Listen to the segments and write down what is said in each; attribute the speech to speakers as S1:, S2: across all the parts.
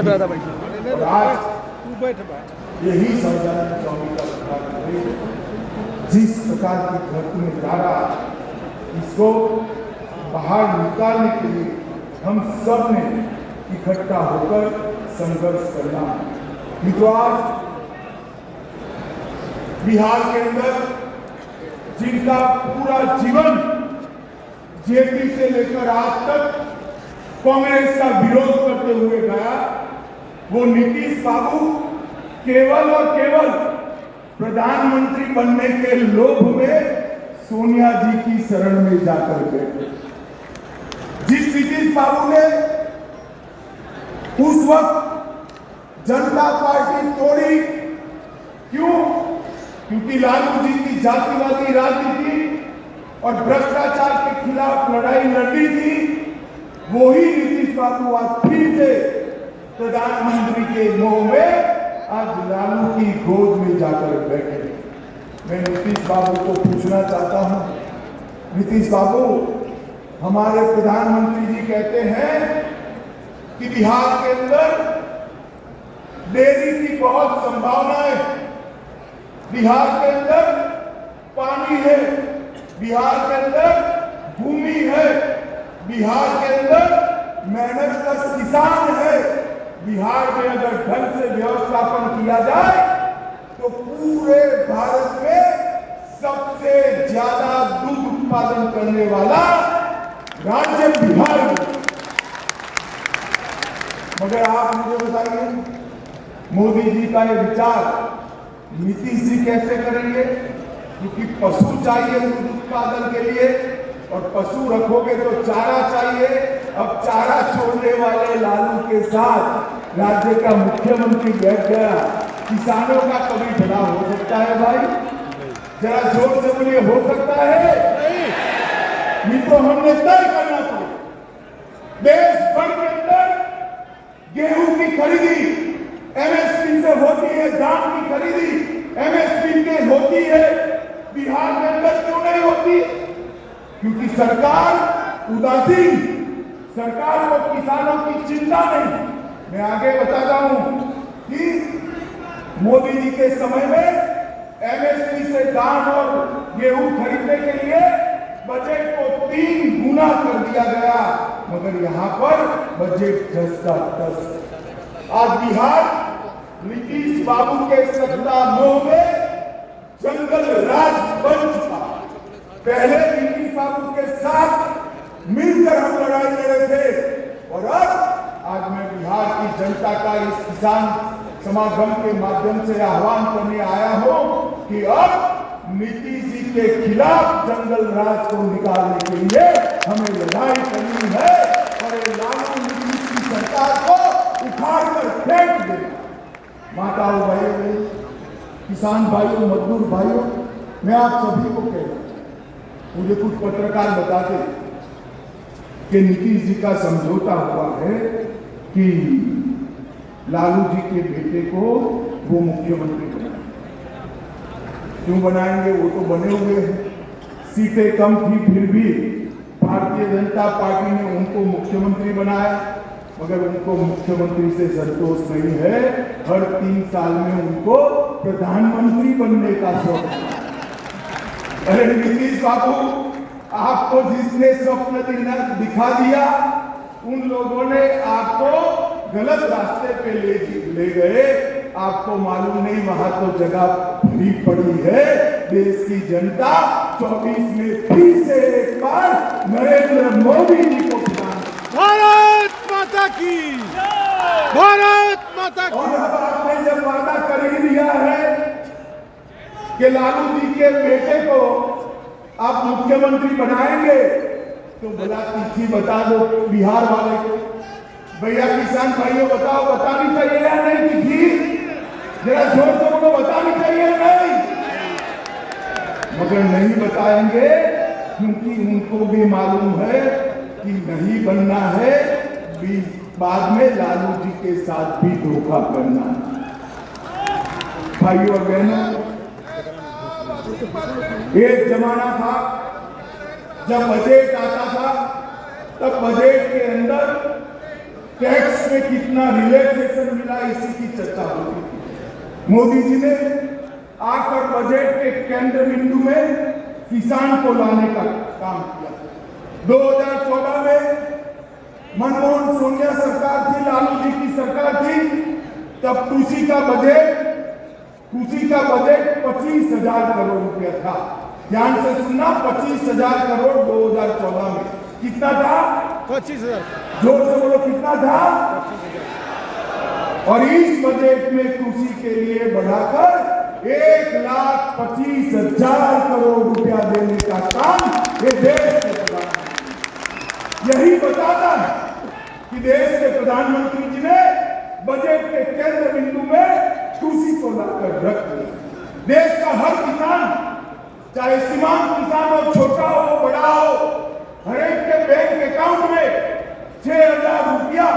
S1: दादा भाई
S2: यही संविधान स्वामी का प्रकार जिस प्रकार की धरती में जा रहा इसको बाहर निकालने के लिए हम सब ने इकट्ठा होकर संघर्ष करना है। मित्रों, आज बिहार के अंदर जिनका पूरा जीवन जेपी से लेकर आज तक कांग्रेस का विरोध करते हुए गया, वो नीतीश बाबू केवल और केवल प्रधानमंत्री बनने के लोभ में सोनिया जी की शरण में जाकर बैठे। जिस नीतीश बाबू ने उस वक्त जनता पार्टी तोड़ी, क्यों? क्योंकि लालू जी की जातिवादी राजनीति और भ्रष्टाचार के खिलाफ लड़ाई लड़ी थी। वही नीतीश बाबू आज फिर से प्रधानमंत्री के मोह में आज लालू की गोद में जाकर बैठे। मैं नीतीश बाबू को पूछना चाहता हूं, नीतीश बाबू, हमारे प्रधानमंत्री जी कहते हैं कि बिहार के अंदर डेयरी की बहुत संभावना है, बिहार के अंदर पानी है, बिहार के अंदर भूमि है, बिहार के अंदर मेहनतकश किसान है। बिहार में अगर ढंग से व्यवस्थापन किया जाए तो पूरे भारत में सबसे ज्यादा दूध उत्पादन करने वाला राज्य बिहार है। मगर आप मुझे बताइए, मोदी जी का ये विचार नीतीश जी कैसे करेंगे? क्योंकि पशु चाहिए दूध उत्पादन के लिए, और पशु रखोगे तो चारा चाहिए। अब चारा छोड़ने वाले लालू के साथ राज्य का मुख्यमंत्री बैठ गया, किसानों का कभी भला हो सकता है भाई? जरा जोर से बोलिए, हो सकता है? मित्रों, हमने तय करना पड़ेगा। देश भर के अंदर गेहूं की खरीदी एमएसपी से होती है, धान की खरीदी एमएसपी के होती है, बिहार के अंदर क्यों नहीं होती? क्योंकि सरकार उदासीन, सरकार को किसानों की चिंता नहीं। मैं आगे बताता हूं कि मोदी जी के समय में एमएसपी से धान और गेहूं खरीदने के लिए बजट को 3 गुना कर दिया गया, मगर यहां पर बजट 10 का 10। आज बिहार नीतीश बाबू के सत्ता मोह में जंगल राज बन चुका। पहले नीतीश बाबू के साथ मिलकर हम लड़ाई लड़ रहे थे, और अब आज मैं बिहार की जनता का इस किसान समागम के माध्यम से आह्वान करने आया हूं कि अब नीतीश जी के खिलाफ जंगल राज को निकालने के लिए हमें लड़ाई करनी है, और ये लालू नीतीश की सरकार को उखाड़ कर फेंक देना। माताओं, भाइयों, किसान भाइयों, मजदूर भाइयों, मैं आप सभी को कह रहा हूं, मुझे कुछ पत्रकार बताते कि नीतीश जी का समझौता हुआ है कि लालू जी के बेटे को वो मुख्यमंत्री बनाएंगे। क्यों बनाएंगे? वो तो बने हुए हैं, सीटें कम थी फिर भी भारतीय जनता पार्टी ने उनको मुख्यमंत्री बनाया, मगर उनको मुख्यमंत्री से संतोष नहीं है। हर 3 साल में उनको प्रधानमंत्री बनने का शौक है। अरे नीतीश बाबू, आपको जिसने स्वप्न दिखा दिया, उन लोगों ने आपको गलत रास्ते पे ले गए। आपको मालूम नहीं वहां तो जगह भरी पड़ी है। देश की जनता 24 में फिर से एक बार नरेंद्र मोदी जी को
S1: भारत माता की, भारत माता की।
S2: और अब आपने जब वादा कर ही दिया है कि लालू जी के बेटे को आप मुख्यमंत्री बनाएंगे, तो भला तिथि बता दो बिहार वाले को। भैया किसान भाइयों, बताओ, बतानी चाहिए या नहीं तिथि? जरा जोर से उनको बतानी चाहिए या नहीं? मगर नहीं बताएंगे, क्योंकि उनको भी मालूम है कि नहीं बनना है, बाद में लालू जी के साथ भी धोखा करना है। भाइयों और बहनों, एक जमाना था जब बजट आता था, तब बजट के अंदर टैक्स में कितना रिलैक्सेशन मिला, इसी की चर्चा होती थी। मोदी जी ने आकर बजट के केंद्र बिंदु में किसान को लाने का काम किया। 2014 में मनमोहन सोनिया सरकार थी, लालू जी की सरकार थी, तब कृषि का बजट 25,000 करोड़ रुपया था। ध्यान से सुनना, 25,000 करोड़ 2014 में। कितना था?
S1: 25,000।
S2: जोर से बोलो, कितना था? और इस बजट में कृषि के लिए बढ़ाकर 1,25,000 करोड़ रुपया देने का काम ये देश के प्रधानमंत्री, यही बताता है कि देश के प्रधानमंत्री जी ने बजट के केंद्र बिंदु में कृषि को लाकर रख दिया। देश का हर किसान, चाहे सीमांत किसान हो, छोटा हो, बड़ा हो, हर एक के बैंक अकाउंट में 6,000 रुपया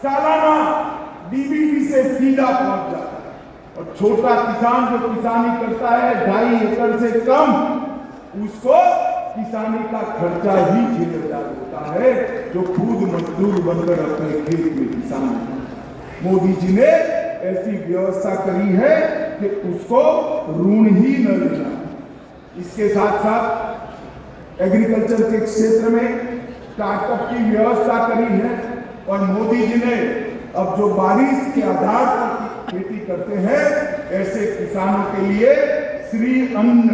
S2: सालाना डीबीटी से सीधा पहुंच जाता है। और छोटा किसान जो किसानी करता है 2.5 एकड़ से कम, उसको किसानी का खर्चा ही 6,000 होता है, जो खुद मजदूर बनकर अपने खेत में किसान। मोदी जी ने ऐसी व्यवस्था करी है कि उसको ऋण ही न लेना। इसके साथ साथ एग्रीकल्चर के क्षेत्र में स्टार्टअप की व्यवस्था करी है। और मोदी जी ने अब जो बारिश के आधार पर खेती करते हैं, ऐसे किसानों के लिए श्री अन्न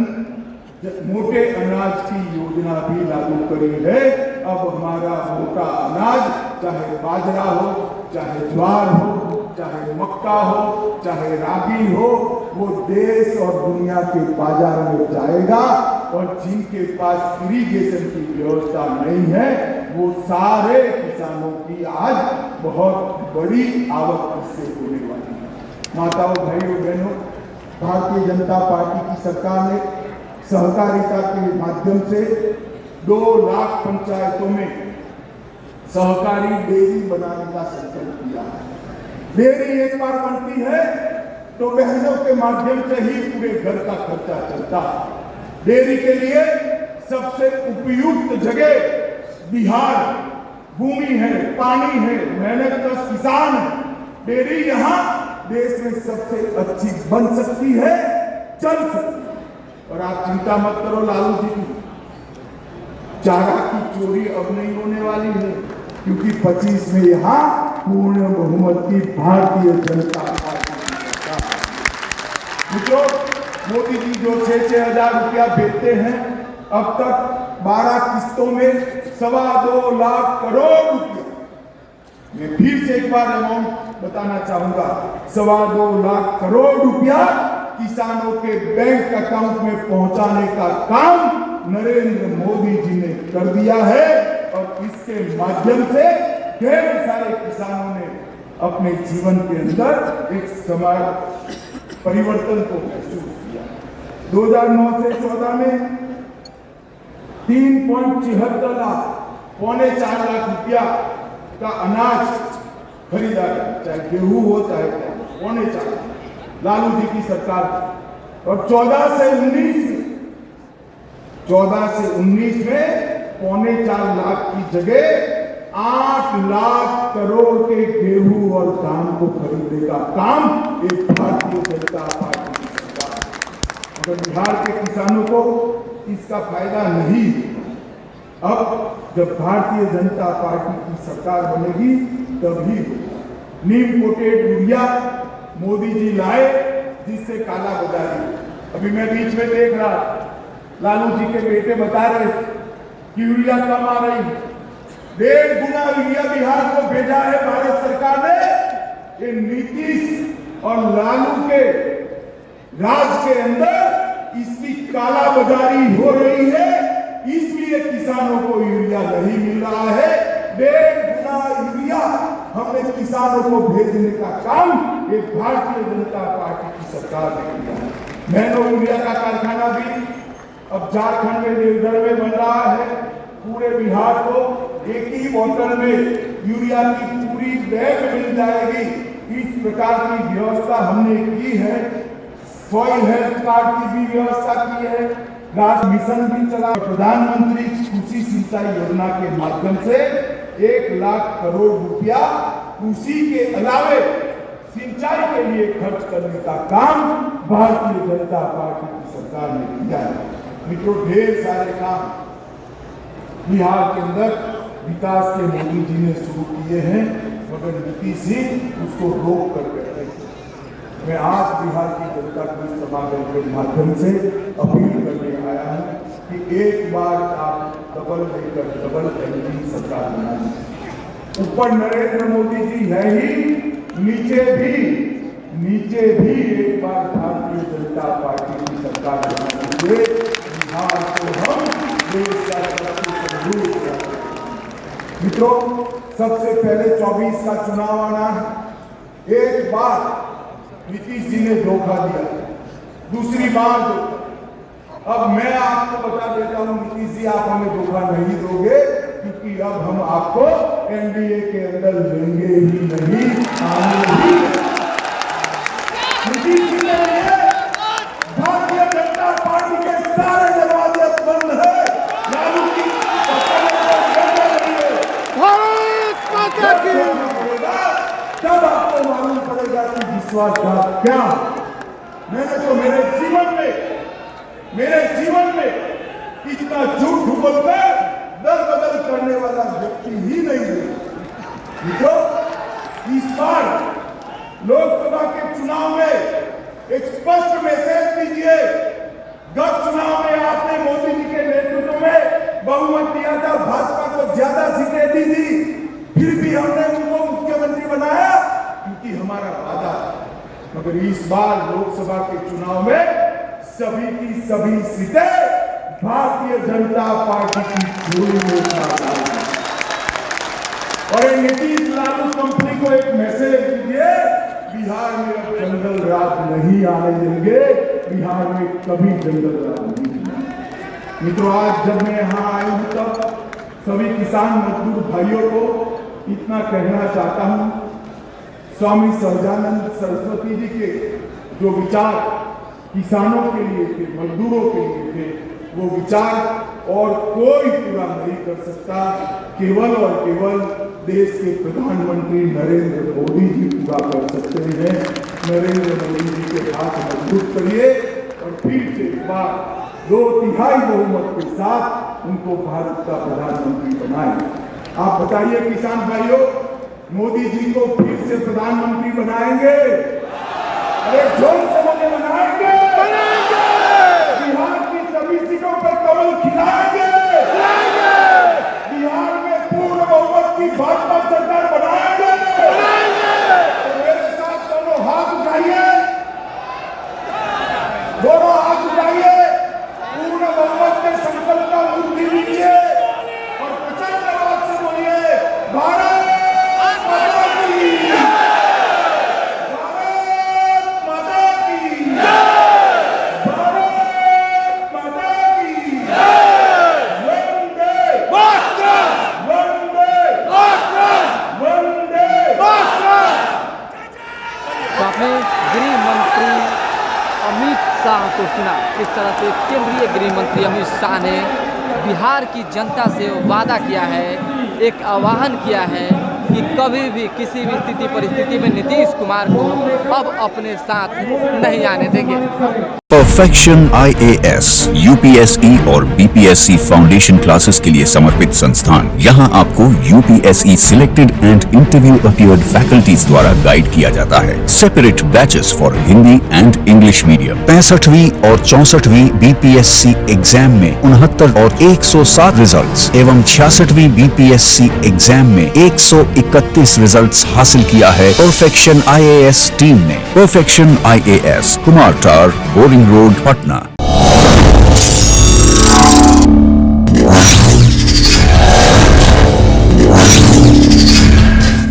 S2: मोटे अनाज की योजना भी लागू करी है। अब हमारा मोटा अनाज, चाहे बाजरा हो, चाहे ज्वार हो, चाहे मक्का हो, चाहे रागी हो, वो देश और दुनिया के बाजार में जाएगा। और जिनके पास इरिगेशन की व्यवस्था नहीं है, वो सारे किसानों की आज बहुत बड़ी आवक इससे होने वाली है। माताओं, भाइयों, बहनों, भारतीय जनता पार्टी की सरकार ने सहकारिता के माध्यम से 2 लाख पंचायतों में सहकारी डेयरी बनाने का संकल्प किया है। डेयरी एक बार बनती है तो बहनों के माध्यम से ही पूरे घर का खर्चा चलता है। डेयरी के लिए सबसे उपयुक्त जगह बिहार, भूमि है, पानी है, मेहनत किसान है। डेयरी यहाँ देश में सबसे अच्छी बन सकती है, चल सकती है। और आप चिंता मत करो, लालू जी की चारा की चोरी अब नहीं होने वाली है, क्योंकि 25 में यहाँ पूर्ण बहुमत की भारतीय जनता पार्टी की सरकार। मित्रों, मोदी जी जो 6,000 रुपया भेजते हैं, अब तक 12 किस्तों में 2.25 लाख करोड़ रुपया, मैं फिर से एक बार अमाउंट बताना चाहूंगा, 2.25 लाख करोड़ रुपया किसानों के बैंक अकाउंट में पहुंचाने का काम नरेंद्र मोदी जी ने कर दिया है। और इसके माध्यम से ढेर सारे किसानों ने अपने जीवन के अंदर एक समाज परिवर्तन को महसूस किया। 2009 से 14 में 3.76 लाख, 4.25 लाख रुपया का अनाज खरीदा गया, चाहे गेहूं हो चाहे 4.25 लाख, लालू जी की सरकार। और 14 से 19 में 4.25 लाख की जगह 8 लाख करोड़ के गेहूं और धान को खरीदने का काम एक भारतीय जनता पार्टी की सरकार। मगर बिहार के किसानों को इसका फायदा नहीं। अब जब भारतीय जनता पार्टी की सरकार बनेगी तभी नीम कोटेड यूरिया मोदी जी लाए, जिससे काला बाजारी। अभी मैं बीच में देख रहा, लालू जी के बेटे बता रहे कि यूरिया कम आ रही, 1.5 गुना यूरिया बिहार को भेजा है भारत सरकार ने। ये नीतीश और लालू के राज के अंदर इसकी काला बाजारी हो रही है, इसलिए किसानों को यूरिया नहीं मिल रहा है। 1.5 गुना यूरिया हमने किसानों को भेजने का काम एक भारतीय जनता पार्टी की सरकार ने किया है। नैनो यूरिया का कारखाना भी अब झारखंड में देवघर में बन रहा है। पूरे बिहार को एक ही बोतल में यूरिया की पूरी बैग मिल जाएगी। इस प्रकार की व्यवस्था हमने की है। सॉइल हेल्थ कार्ड की भी व्यवस्था की है। राष्ट्रीय मिशन भी चला। प्रधानमंत्री कृषि सिंचाई योजना के माध्यम से 1 लाख करोड़ रुपया कृषि के अलावे सिंचाई के लिए खर्च करने का काम भारतीय जनता पार्टी की सरकार ने किया है। मित्रों, ढेर सारे काम बिहार के अंदर विकास के मोदी जी ने शुरू किए हैं, मगर नीतीश जी उसको रोक कर बैठे। मैं आज बिहार की जनता को इस समागम के माध्यम से अपील करने आया हूं कि एक बार आप डबल लेकर डबल इंजन सरकार बनाएं। ऊपर नरेंद्र मोदी जी है ही, नीचे भी एक बार भारतीय जनता पार्टी की सरकार बनाएंगे। बिहार को हम देश का सबसे समृद्ध बनाएंगे। मित्रों, सबसे पहले 24 का चुनाव आना है। एक बार नीतीश जी ने धोखा दिया, दूसरी बार धोखा। अब मैं आपको बता देता हूं, नीतीश जी आप हमें धोखा नहीं दोगे, क्योंकि अब हम आपको एनडीए के अंदर लेंगे ही नहीं, आने ही। नीतीश जी के लिए भारतीय जनता पार्टी के सारे दरवाजे बंद है। लालू की
S1: भारत माता की,
S2: तब आपको मालूम पड़ेगा कि विश्वासघात क्या। मैंने तो मेरे जीवन में इतना झूठ बोलकर दर बदल करने वाला व्यक्ति ही नहीं है। तो इस बार लोकसभा के चुनाव में एक स्पष्ट मैसेज दीजिए। गत चुनाव में आपने मोदी जी के नेतृत्व में बहुमत दिया था, भाजपा को ज्यादा सीटें दी थी, फिर भी हमने उनको मुख्यमंत्री बनाया क्योंकि हमारा वादा था। मगर इस बार लोकसभा के चुनाव में सभी की सभी सीटें भारतीय जनता पार्टी की झोली में उठा डाली। और नीतीश लालू कंपनी को एक मैसेज दीजिए, बिहार में अब जंगल राज नहीं आने देंगे, बिहार में कभी जंगल राज नहीं। मित्रों, आज जब मैं यहाँ आया हूँ तब सभी किसान मजदूर भाइयों को इतना कहना चाहता हूँ, स्वामी सहजानंद सरस्वती जी के जो विचार किसानों के लिए थे, मजदूरों के लिए थे, वो विचार और कोई पूरा नहीं कर सकता, केवल और केवल देश के प्रधानमंत्री नरेंद्र मोदी जी पूरा कर सकते हैं। नरेंद्र मोदी जी के हाथ मजबूत करिए और फिर से एक बार 2/3 बहुमत के साथ उनको भारत का प्रधानमंत्री बनाएं। आप बताइए किसान भाइयों, मोदी जी को फिर से प्रधानमंत्री बनाएंगे? अरे जोर से बोले, बनाएंगे। बिहार की सभी सीटों पर कमल खिलाएंगे। बिहार में पूर्ण बहुमत की भाजपा सरकार बनाएंगे। मेरे साथ दोनों हाथ उठाइए, दोनों हाथ उठाइए, पूर्ण बहुमत के संकल्प का मुट्ठी लीजिए और प्रचंड आवाज से बोलिए, भारत माता की, भारत माता की, भारत माता की, वंदे मातरम, वंदे मातरम, वंदे मातरम।
S3: तो आपने गृह मंत्री अमित शाह को सुना, किस तरह से केंद्रीय गृह मंत्री अमित शाह ने बिहार की जनता से वादा किया है, एक आह्वान किया है कि कभी भी किसी भी स्थिति परिस्थिति में नीतीश कुमार को अब अपने साथ नहीं आने देंगे।
S4: परफेक्शन IAS, UPSE और BPSC फाउंडेशन क्लासेस के लिए समर्पित संस्थान। यहाँ आपको UPSE selected and interview appeared faculties द्वारा गाइड किया जाता है। Separate batches for Hindi and English medium. 65वीं और 64वीं BPSC एग्जाम में 69 और 107 रिजल्ट्स एवं 66वीं BPSC एग्जाम में 131 रिजल्ट्स हासिल किया है परफेक्शन IAS टीम ने। परफेक्शन IAS, कुमार टार, बोरिंग रोड, पटना।